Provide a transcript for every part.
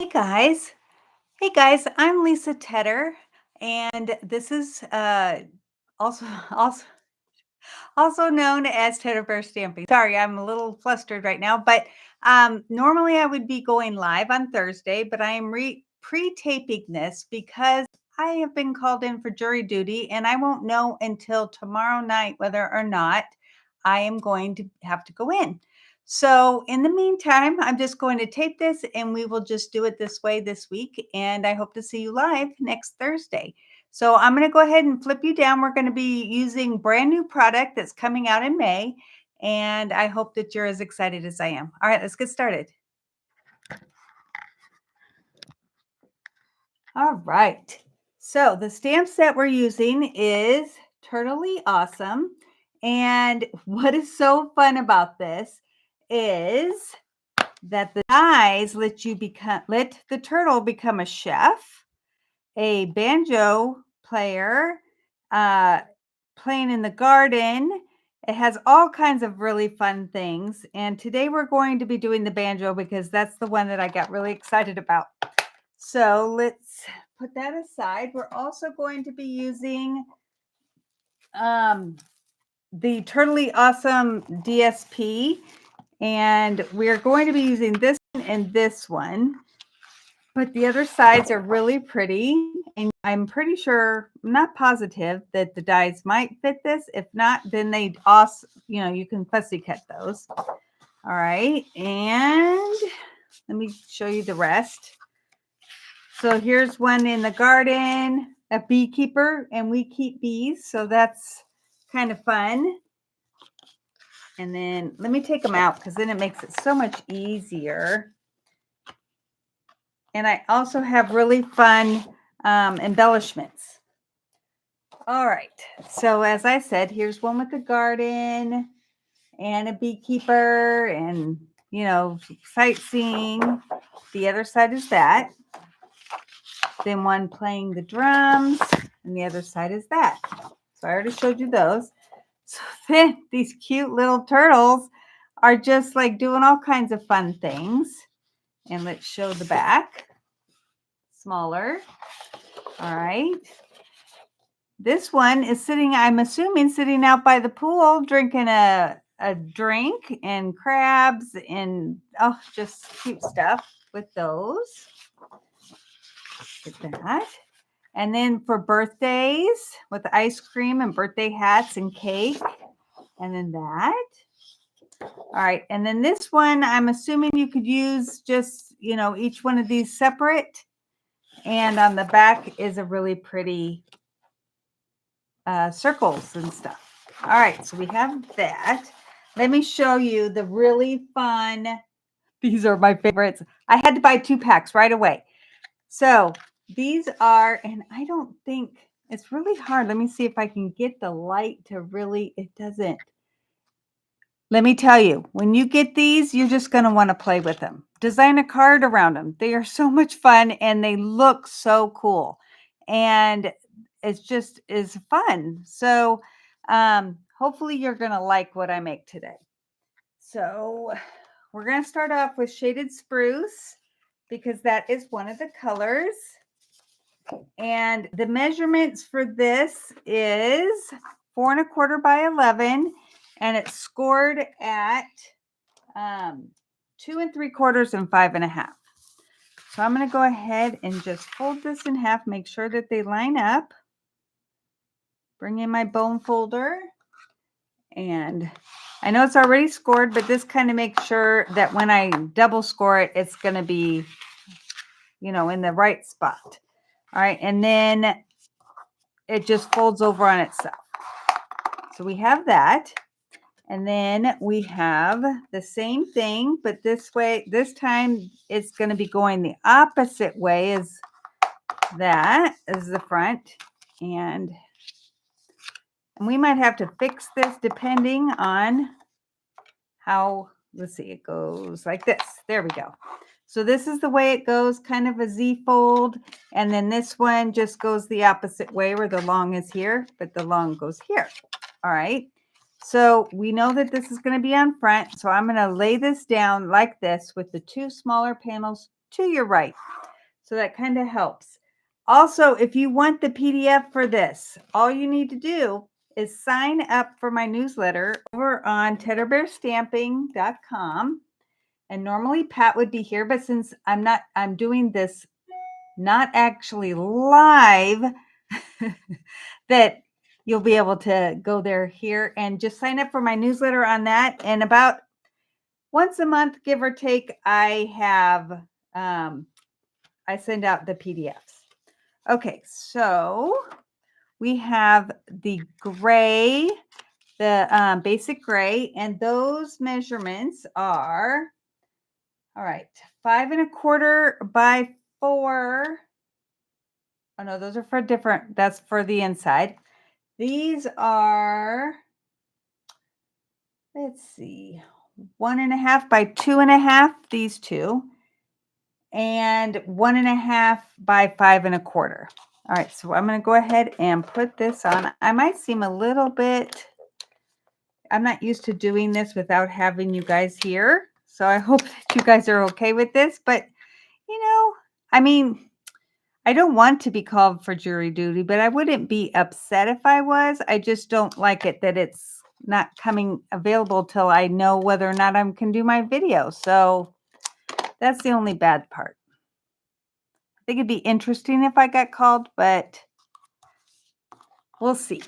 Hey guys. Hey guys, I'm Lisa Tedder, and this is also also also known as Tedder Bear Stamping. Sorry, I'm a little flustered right now, but normally I would be going live on Thursday, but I am pre-taping this because I have been called in for jury duty, and I won't know until tomorrow night whether or not I am going to have to go in. So, in the meantime, I'm just going to tape this and we will just do it this way this week. And I hope to see you live next Thursday. So, I'm going to go ahead and flip you down. We're going to be using brand new product that's coming out in May. And I hope that you're as excited as I am. All right, let's get started. All right. So, the stamp set we're using is Turtley Awesome. And what is so fun about this is that the dies let the turtle become a chef, a banjo player, uh, playing in the garden. It has all kinds of really fun things. And today we're going to be doing the banjo because that's the one that I got really excited about. So let's put that aside. We're also going to be using the Turtley Awesome DSP. And we're going to be using this one and this one, but the other sides are really pretty. And I'm pretty sure, I'm not positive that the dies might fit this. If not, then they'd also, you can fussy cut those. All right. And let me show you the rest. So here's one in the garden, a beekeeper, and we keep bees. So that's kind of fun. And then let me take them out because then it makes it so much easier. And I also have really fun embellishments. All right. So as I said, here's one with the garden and a beekeeper and, sightseeing. The other side is that. Then one playing the drums and the other side is that. So I already showed you those. So then these cute little turtles are just like doing all kinds of fun things. And let's show the back. Smaller. All right. This one is sitting, I'm assuming, sitting out by the pool drinking a drink and crabs and just cute stuff with those. Get that. And then for birthdays with ice cream and birthday hats and cake. And then that. All right. And then this one, I'm assuming you could use just, each one of these separate. And on the back is a really pretty circles and stuff. All right, so we have that. Let me show you the really fun. These are my favorites. I had to buy 2 packs right away. So these are, and I don't think it's really hard. Let me see if I can get the light to really, it doesn't. Let me tell you, when you get these, you're just going to want to play with them. Design a card around them. They are so much fun and they look so cool. And it's just is fun. So hopefully you're going to like what I make today. So we're going to start off with shaded spruce because that is one of the colors. And the measurements for this is 4 1/4 by 11. And it's scored at 2 3/4 and 5 1/2. So I'm going to go ahead and just fold this in half, make sure that they line up. Bring in my bone folder. And I know it's already scored, but this kind of makes sure that when I double score it, it's going to be, in the right spot. All right. And then it just folds over on itself. So we have that. And then we have the same thing, but this time it's going to be going the opposite way as that, as the front. And we might have to fix this depending on how, let's see, it goes like this. There we go. So this is the way it goes, kind of a Z fold. And then this one just goes the opposite way where the long is here, but the long goes here. All right. So we know that this is going to be on front. So I'm going to lay this down like this with the 2 smaller panels to your right. So that kind of helps. Also, if you want the PDF for this, all you need to do is sign up for my newsletter over on teddybearstamping.com. And normally Pat would be here, but since I'm doing this not actually live, that you'll be able to go there here and just sign up for my newsletter on that. And about once a month, give or take, I send out the PDFs. Okay, so we have the gray, the basic gray, and those measurements are, all right, 5 1/4 by 4. Oh no, those are for different, that's for the inside. These are, let's see, 1 1/2 by 2 1/2, these two, and 1 1/2 by 5 1/4. All right, so I'm going to go ahead and put this on. I might seem a little bit, I'm not used to doing this without having you guys here. So I hope that you guys are okay with this. But, I mean, I don't want to be called for jury duty, but I wouldn't be upset if I was. I just don't like it that it's not coming available till I know whether or not I can do my video. So that's the only bad part. I think it'd be interesting if I got called, but we'll see.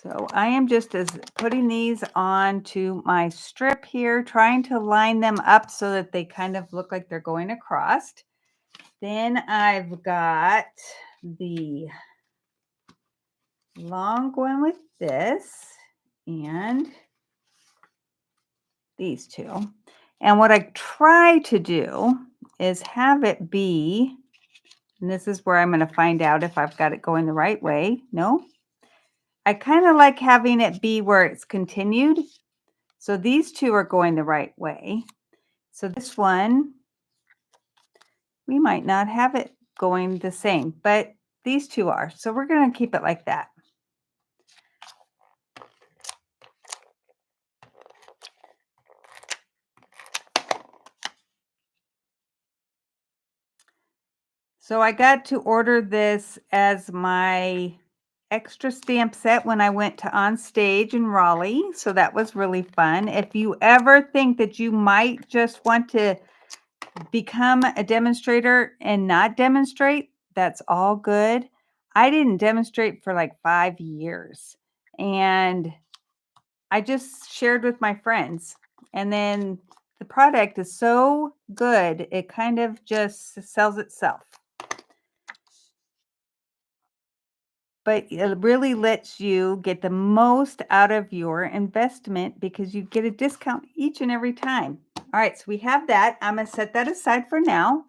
So I am just putting these onto my strip here, trying to line them up so that they kind of look like they're going across. Then I've got the long one with this and these two. And what I try to do is have it be, and this is where I'm going to find out if I've got it going the right way. No, I kind of like having it be where it's continued. So these two are going the right way. So this one, we might not have it going the same, but these two are. So we're going to keep it like that. So I got to order this as my extra stamp set when I went to On Stage in Raleigh. So that was really fun. If you ever think that you might just want to become a demonstrator and not demonstrate, that's all good. I didn't demonstrate for like 5 years. And I just shared with my friends. And then the product is so good, it kind of just sells itself. But it really lets you get the most out of your investment because you get a discount each and every time. All right, so we have that. I'm going to set that aside for now.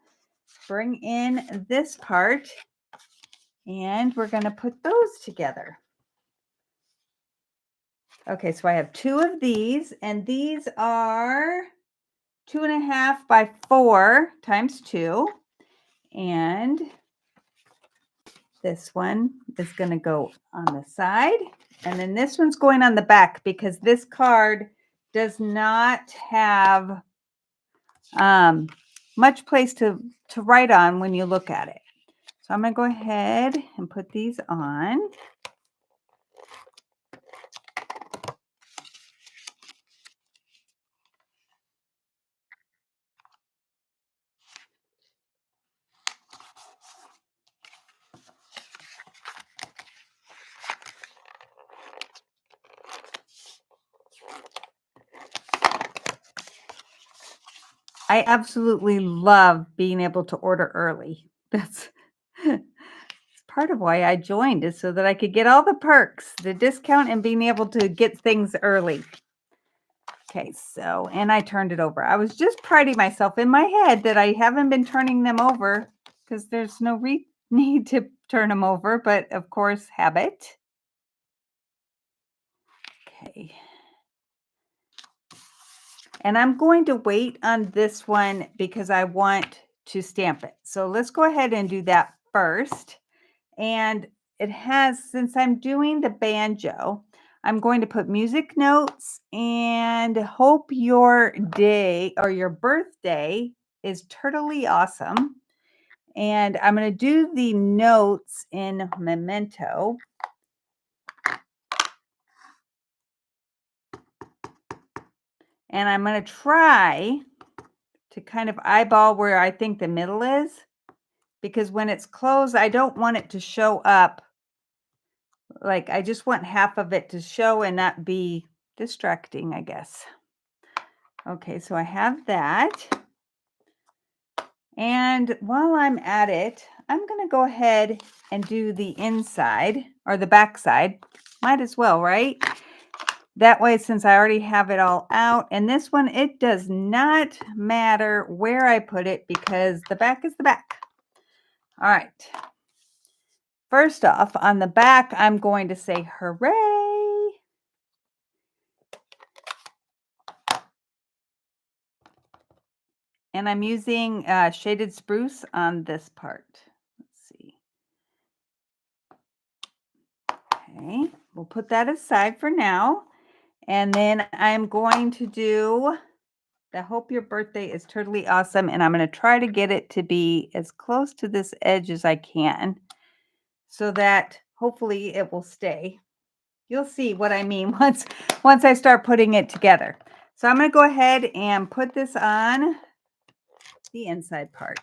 Bring in this part, and we're going to put those together. Okay, so I have 2 of these, and these are 2 1/2 by 4 times 2. And this one is going to go on the side. And then this one's going on the back because this card does not have much place to write on when you look at it. So I'm going to go ahead and put these on. I absolutely love being able to order early. That's part of why I joined, is so that I could get all the perks, the discount, and being able to get things early. Okay, so, and I turned it over. I was just priding myself in my head that I haven't been turning them over because there's no need to turn them over, but of course, habit. Okay. And I'm going to wait on this one because I want to stamp it. So let's go ahead and do that first. And it has, since I'm doing the banjo, I'm going to put music notes and hope your day or your birthday is totally awesome. And I'm going to do the notes in Memento. And I'm going to try to kind of eyeball where I think the middle is, because when it's closed, I don't want it to show up. Like, I just want half of it to show and not be distracting, I guess. Okay, so I have that. And while I'm at it, I'm going to go ahead and do the inside or the back side. Might as well, right? That way, since I already have it all out. And this one, it does not matter where I put it because the back is the back. All right. First off, on the back, I'm going to say hooray. And I'm using shaded spruce on this part. Let's see. Okay, we'll put that aside for now. And then I'm going to do the Hope Your Birthday is Totally Awesome. And I'm going to try to get it to be as close to this edge as I can so that hopefully it will stay. You'll see what I mean once I start putting it together. So I'm going to go ahead and put this on the inside part.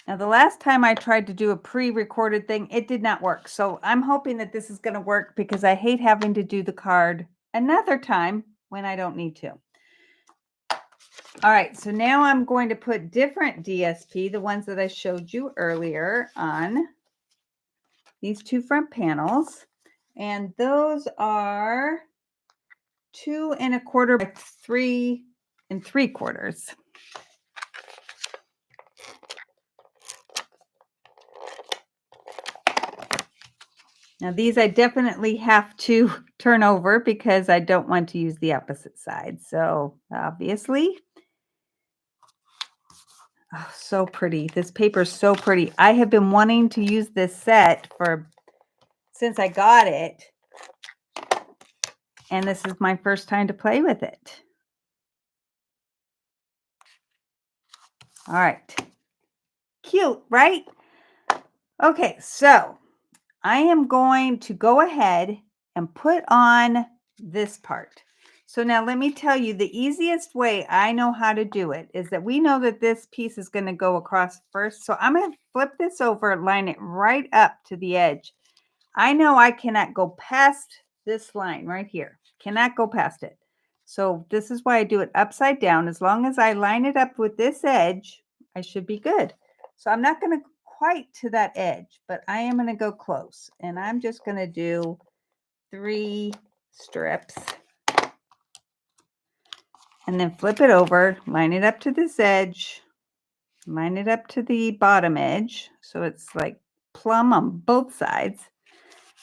Now, the last time I tried to do a pre-recorded thing, it did not work. So I'm hoping that this is going to work because I hate having to do the card another time when I don't need to. All right, so now I'm going to put different DSP, the ones that I showed you earlier, on these two front panels. And those are 2 1/4 by 3 3/4. Now these I definitely have to turn over because I don't want to use the opposite side. So obviously, oh, so pretty. This paper is so pretty. I have been wanting to use this set since I got it. And this is my first time to play with it. All right. Cute, right? Okay, so I am going to go ahead and put on this part. So now let me tell you, the easiest way I know how to do it is that we know that this piece is going to go across first. So I'm going to flip this over, line it right up to the edge. I know I cannot go past this line right here. Cannot go past it. So this is why I do it upside down. As long as I line it up with this edge, I should be good. So I'm not going to quite to that edge, but I am going to go close. And I'm just going to do 3 strips. And then flip it over, line it up to this edge, line it up to the bottom edge. So it's like plumb on both sides.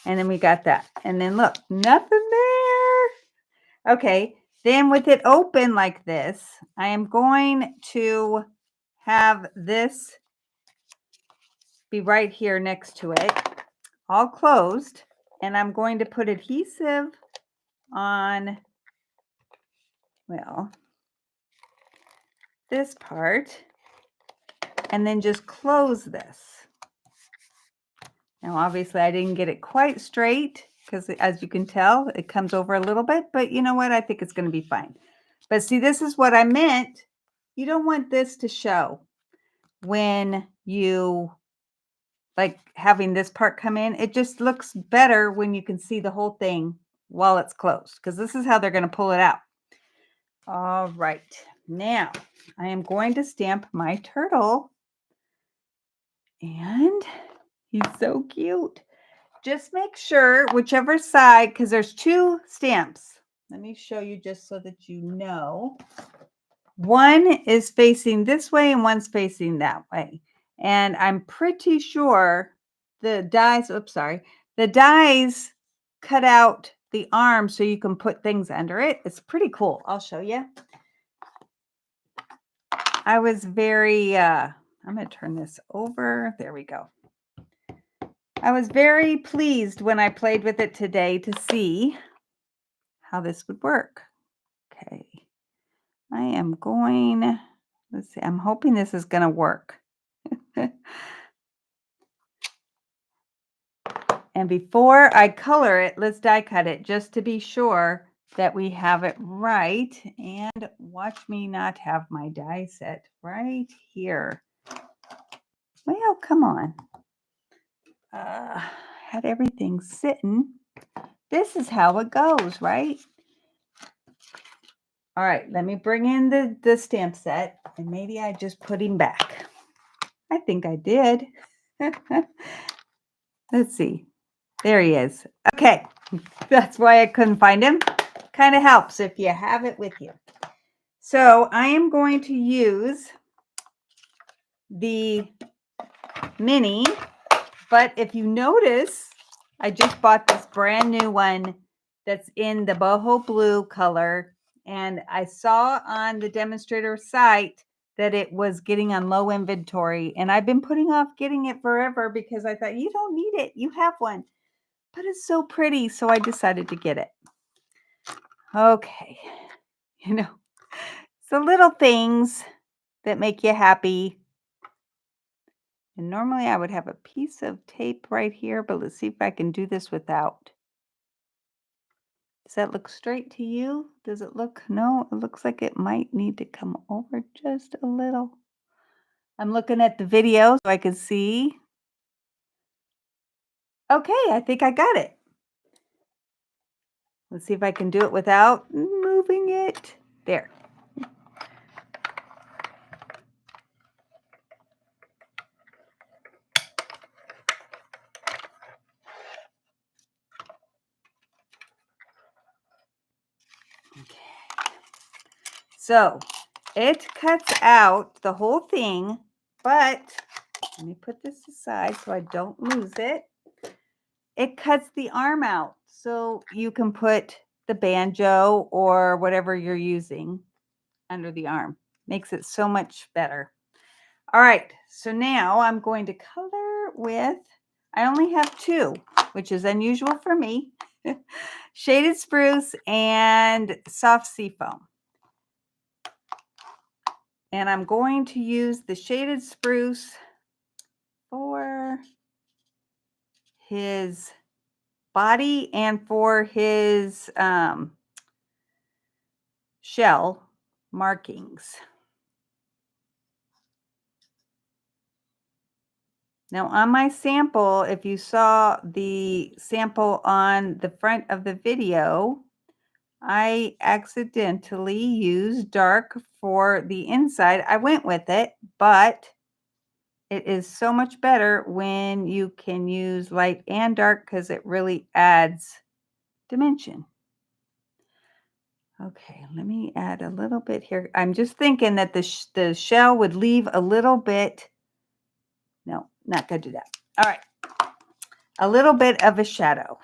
And then we got that. And then look, nothing there. Okay, then with it open like this, I am going to have this be right here next to it, all closed. And I'm going to put adhesive on, well, this part, and then just close this. Now, obviously, I didn't get it quite straight because, as you can tell, it comes over a little bit. But you know what? I think it's going to be fine. But see, this is what I meant. You don't want this to show when you like having this part come in. It just looks better when you can see the whole thing while it's closed, because this is how they're going to pull it out. All right. Now, I am going to stamp my turtle. And he's so cute. Just make sure whichever side, because there's 2 stamps. Let me show you just so that you know. One is facing this way and one's facing that way. And I'm pretty sure the dies, the dies cut out the arm so you can put things under it. It's pretty cool. I'll show you. I was very, I'm going to turn this over. There we go. I was very pleased when I played with it today to see how this would work. Okay. I am going, let's see, I'm hoping this is going to work. And before I color it, let's die cut it just to be sure that we have it right. And watch me not have my die set right here. Well, come on. Had everything sitting. This is how it goes, right? All right, let me bring in the stamp set, and maybe I just put him back. I think I did. Let's see. There he is. Okay, that's why I couldn't find him. Kind of helps if you have it with you. So I am going to use the mini, but if you notice, I just bought this brand new one that's in the boho blue color, and I saw on the demonstrator site that it was getting on low inventory, and I've been putting off getting it forever because I thought, you don't need it, you have one, but it's so pretty, so I decided to get it. Okay, it's the little things that make you happy. And normally I would have a piece of tape right here, but let's see if I can do this without. Does that look straight to you? Does it look? No, it looks like it might need to come over just a little. I'm looking at the video so I can see. Okay, I think I got it. Let's see if I can do it without moving it. There. Okay. So it cuts out the whole thing, but let me put this aside so I don't lose it. It cuts the arm out so you can put the banjo or whatever you're using under the arm. Makes it so much better. All right, so now I'm going to color with, I only have two, which is unusual for me. Shaded Spruce and Soft Seafoam. And I'm going to use the Shaded Spruce for his body and for his shell markings. Now on my sample, if you saw the sample on the front of the video, I accidentally used dark for the inside. I went with it, but it is so much better when you can use light and dark because it really adds dimension. Okay, let me add a little bit here. I'm just thinking that the shell would leave a little bit. No, not going to do that. All right. A little bit of a shadow.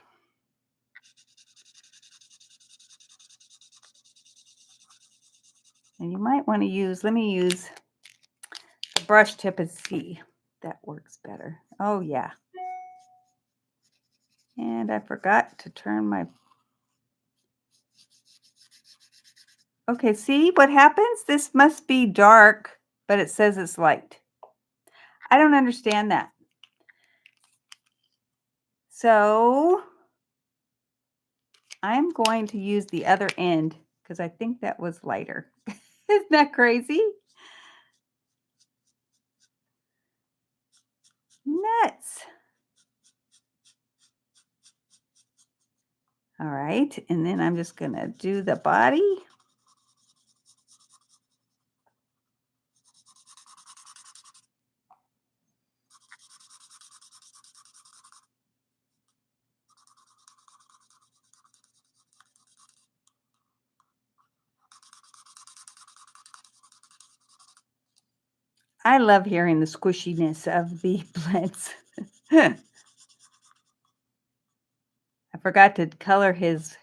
And you might want to use, let me use the brush tip and see if that works better. Oh, yeah. And I forgot to turn my, okay, see what happens? This must be dark, but it says it's light. I don't understand that. So I'm going to use the other end because I think that was lighter. Isn't that crazy? Nuts. All right, and then I'm just going to do the body. I love hearing the squishiness of the blends. I forgot to color his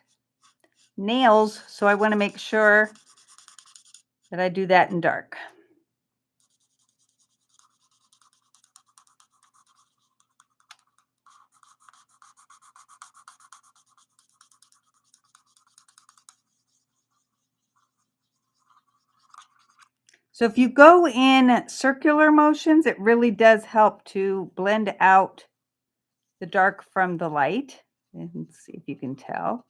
nails, so I want to make sure that I do that in dark. So if you go in circular motions, it really does help to blend out the dark from the light. And let's see if you can tell.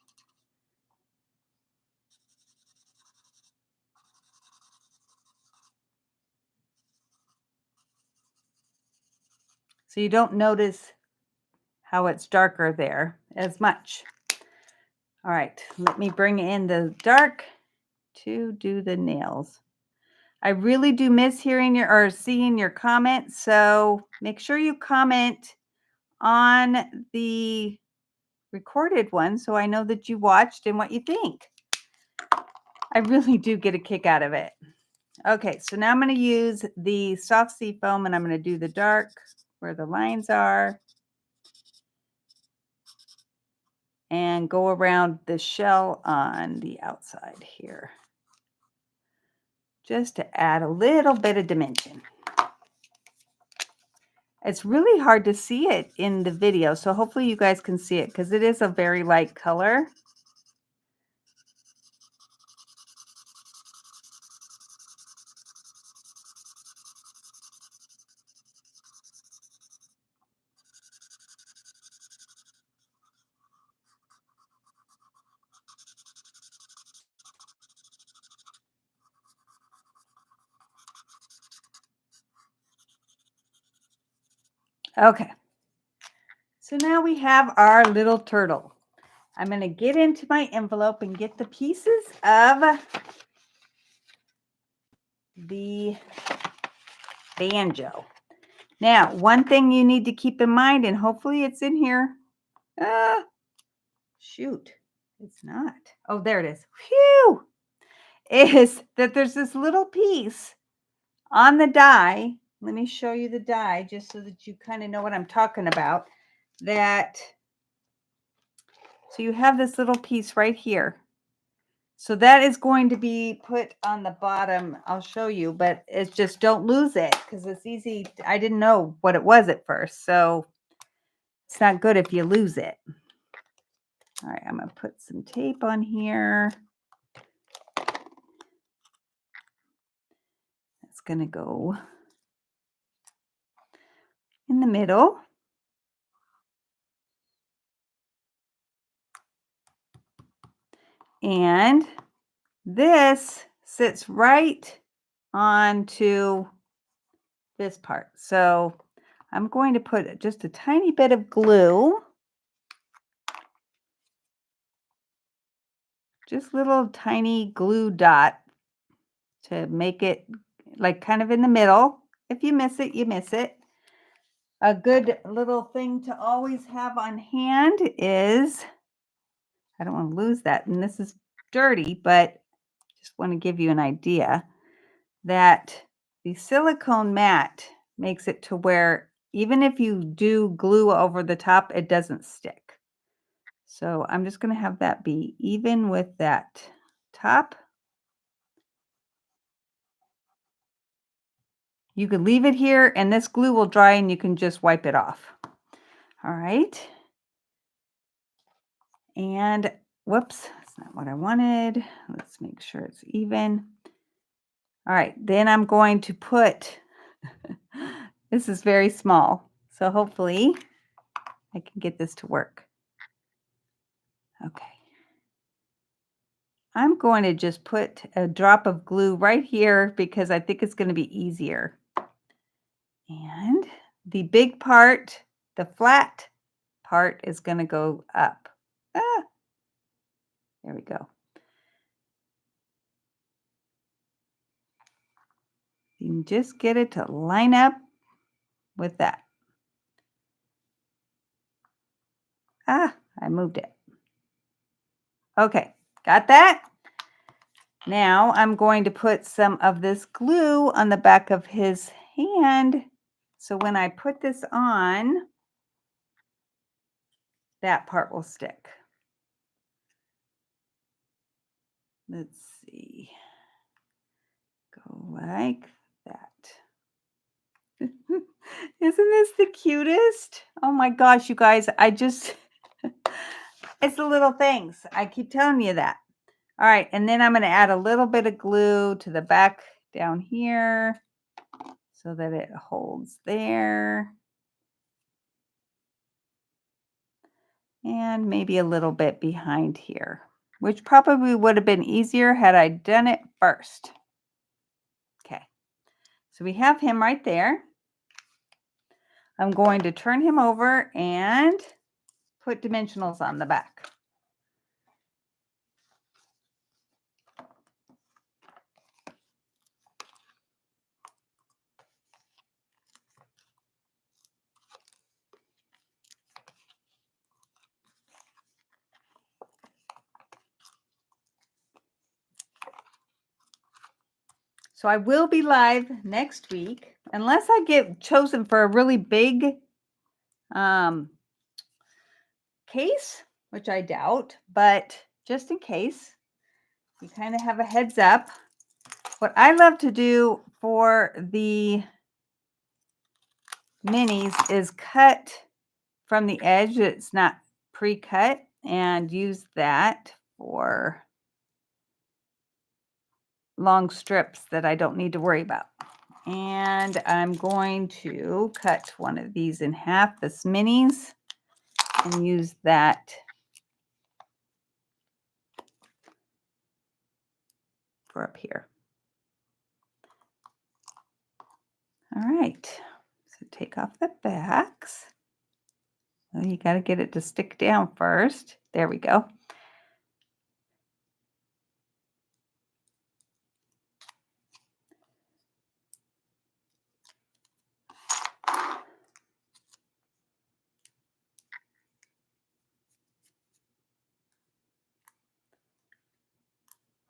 So you don't notice how it's darker there as much. All right, let me bring in the dark to do the nails. I really do miss hearing your or seeing your comments, so make sure you comment on the recorded one so I know that you watched and what you think. I really do get a kick out of it. Okay, so now I'm going to use the soft sea foam and I'm going to do the dark where the lines are and go around the shell on the outside here just to add a little bit of dimension. It's really hard to see it in the video, so hopefully you guys can see it because it is a very light color. Okay, so now we have our little turtle. I'm going to get into my envelope and get the pieces of the banjo. Now, one thing you need to keep in mind, and hopefully it's in here. Shoot, it's not. Oh, there it is. Phew! Is that there's this little piece on the die. Let me show you the die just so that you kind of know what I'm talking about. So you have this little piece right here. So that is going to be put on the bottom. I'll show you, but it's just don't lose it because it's easy. I didn't know what it was at first. So it's not good if you lose it. All right, I'm going to put some tape on here. It's going to go in the middle. And this sits right onto this part. So I'm going to put just a tiny bit of glue, just little tiny glue dot to make it like kind of in the middle. If you miss it, you miss it. A good little thing to always have on hand is, I don't want to lose that, and this is dirty, but just want to give you an idea that the silicone mat makes it to where even if you do glue over the top, it doesn't stick. So I'm just going to have that be even with that top. You could leave it here and this glue will dry and you can just wipe it off. All right. And whoops, that's not what I wanted. Let's make sure it's even. All right, then I'm going to put, this is very small, so hopefully I can get this to work. Okay. I'm going to just put a drop of glue right here because I think it's going to be easier. And the big part, the flat part, is going to go up. There we go. You can just get it to line up with that. I moved it. Okay, got that? Now I'm going to put some of this glue on the back of his hand. So when I put this on, that part will stick. Let's see. Go like that. Isn't this the cutest? Oh my gosh, you guys, it's the little things. I keep telling you that. All right, and then I'm going to add a little bit of glue to the back down here so that it holds there. And maybe a little bit behind here, which probably would have been easier had I done it first. Okay, so we have him right there. I'm going to turn him over and put dimensionals on the back. So I will be live next week, unless I get chosen for a really big case, which I doubt, but just in case, you kind of have a heads up. What I love to do for the minis is cut from the edge that's not pre-cut and use that for long strips that I don't need to worry about. And I'm going to cut one of these in half, this minis, and use that for up here. All right, so take off the backs. Well, you got to get it to stick down first. There we go.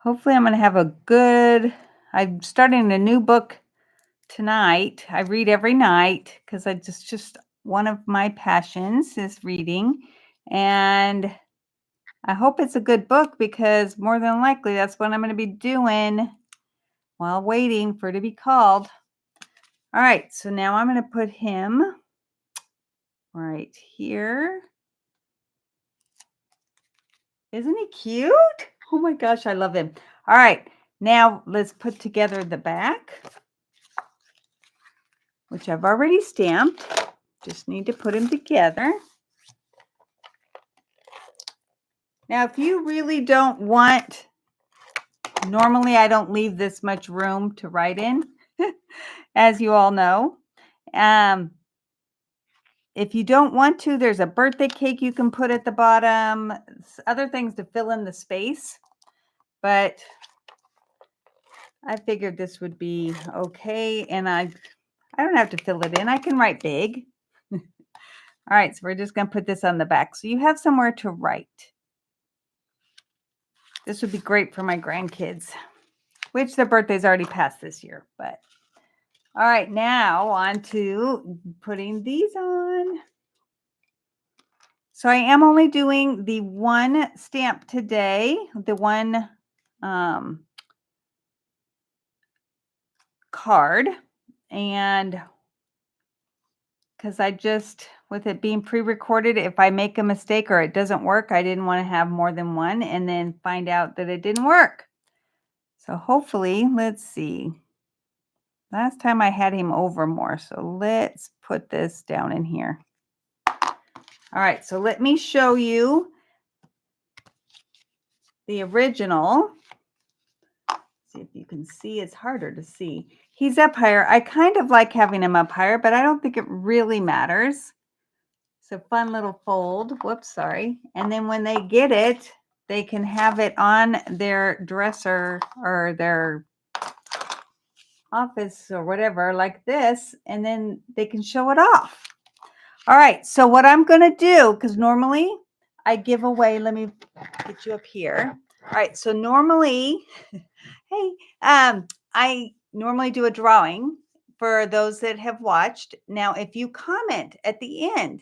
Hopefully I'm going to have a good, I'm starting a new book tonight. I read every night because I just one of my passions is reading. And I hope it's a good book because more than likely that's what I'm going to be doing while waiting for it to be called. All right, so now I'm going to put him right here. Isn't he cute? Oh my gosh, I love him. All right, now let's put together the back, which I've already stamped. Just need to put them together. Now, if you really don't want, normally I don't leave this much room to write in, as you all know. If you don't want to, there's a birthday cake you can put at the bottom, other things to fill in the space. But I figured this would be okay, and I don't have to fill it in. I can write big. All right, so we're just going to put this on the back so you have somewhere to write. This would be great for my grandkids, which their birthday's already passed this year. But all right, now on to putting these on. So I am only doing the one stamp today, the one card, and because I just, with it being pre-recorded, if I make a mistake or it doesn't work, I didn't want to have more than one and then find out that it didn't work. So hopefully, let's see. Last time I had him over more, so let's put this down in here. All right, so let me show you the original. See if you can see, it's harder to see. He's up higher. I kind of like having him up higher, but I don't think it really matters. It's a fun little fold. Whoops, sorry. And then when they get it, they can have it on their dresser or their office or whatever like this, and then they can show it off. All right, so what I'm going to do, because normally I give away, let me get you up here. All right, so normally, hey, I normally do a drawing for those that have watched. Now, if you comment at the end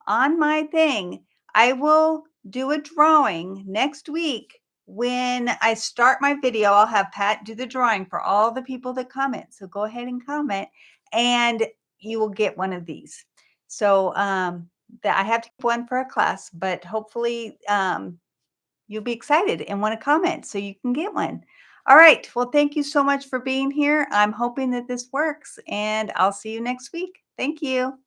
on my thing, I will do a drawing next week. When I start my video, I'll have Pat do the drawing for all the people that comment. So go ahead and comment, and you will get one of these. So that I have to keep one for a class, but hopefully you'll be excited and want to comment so you can get one. All right. Well, thank you so much for being here. I'm hoping that this works, and I'll see you next week. Thank you.